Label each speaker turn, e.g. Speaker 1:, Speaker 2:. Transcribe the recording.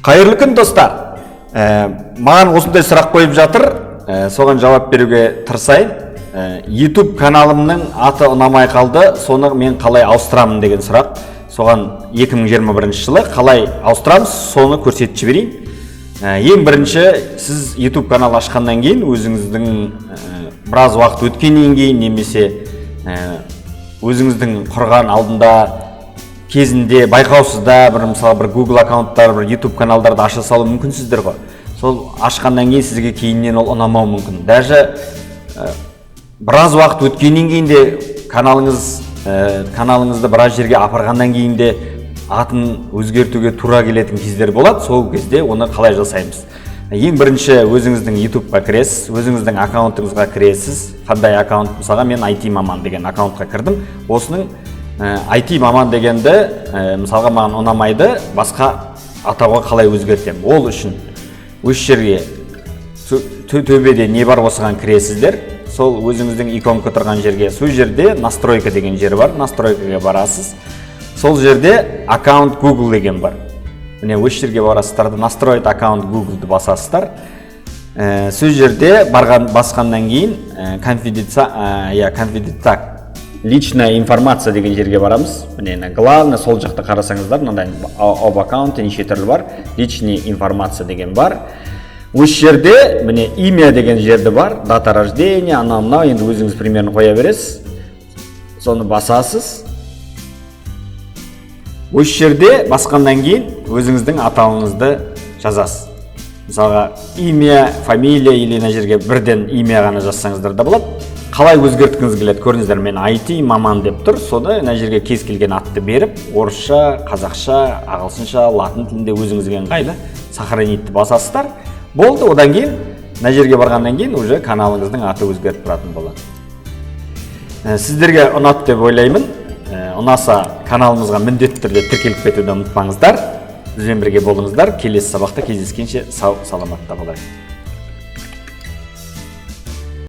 Speaker 1: Қайырлы күн достар. Маған осындай сұрақ қойып жатыр. Соған жауап беруге тырысайын. Ютуб каналымның аты ұнамай қалды. Соны мен қалай ауыстырамын деген сұрақ. Соған 2021 жылы қалай ауыстырамыз, соны көрсетіп жіберейін. Ең бірінші, сіз Ютуб канал ашқаннан кейін өзіңіздің біраз уақыт өткеннен кейін немесе өзіңіздің құрған алдында кезінде байқаусызда мысалы бір Google аккаунттар, бір YouTube каналдарды аша салу мүмкінсіздер ғой. Сол ашқаннан кейін сізге кейіннен ол ұнамау мүмкін. Даже біраз уақыт өткеннен кейін де каналыңызды біраз жерге апарғаннан кейін де атын өзгертуге тура келетін кездер болады. Сол кезде оны қалай жасаймыз? Ең бірінші өзіңіздің YouTube-қа кіресіз, өзіңіздің аккаунтыңызға кіресіз. Қандай аккаунт? Мысалға мен IT маман деген аккаунтқа кірдім. Осының IT маман дегенді мысалға маған ұнамайды, басқа атауға қалай өзгертемін. Ол үшін өз жерге төбеде не бар осыған кіресіздер. Сол өзіңіздің иконка тұрған жерге, сол жерде настройка деген жері бар, настройкаға барасыз. Сол жерде аккаунт Google деген бар. Міне өз жерге барасыздар, настроить аккаунт Google'ды басасыздар. Сол жерде басқаннан кейін личная информация деген жерге барамыз. Міне главное сол жақта қарасаңыздар, мынандай об аккаунты неше түрлі бар. Личная информация деген бар. Өз жерде міне имя деген жерде бар, дата рождения, анау-мынау, енді өзіңіз примерно қоя бересіз. Соны басасыз. Өз жерде басқаннан кейін өзіңіздің атауыңызды жазасыз. Мысалға имя, фамилия или на жерге бірден имя ғана жазсаңыздар да болады. Қалай өзгерткіңіз келеді? Көріңіздер, мен IT маман деп тұр. Соны на жерге кез келген атты беріп, орысша, қазақша, ағылшынша, латын тілінде өзіңізге ыңғайлы сохранитті басасыздар. Болды, одан кейін на жерге барғаннан кейін уже каналыңыздың аты өзгеріп тұратын болады. Сіздерге ұнады деп ойлаймын. Ұнаса каналымызға міндетті түрде тіркеліп кетуді ұмытпаңыздар. Бізбен бірге болыңыздар. Келесі сабақта кездескенше сау саламатта болайық.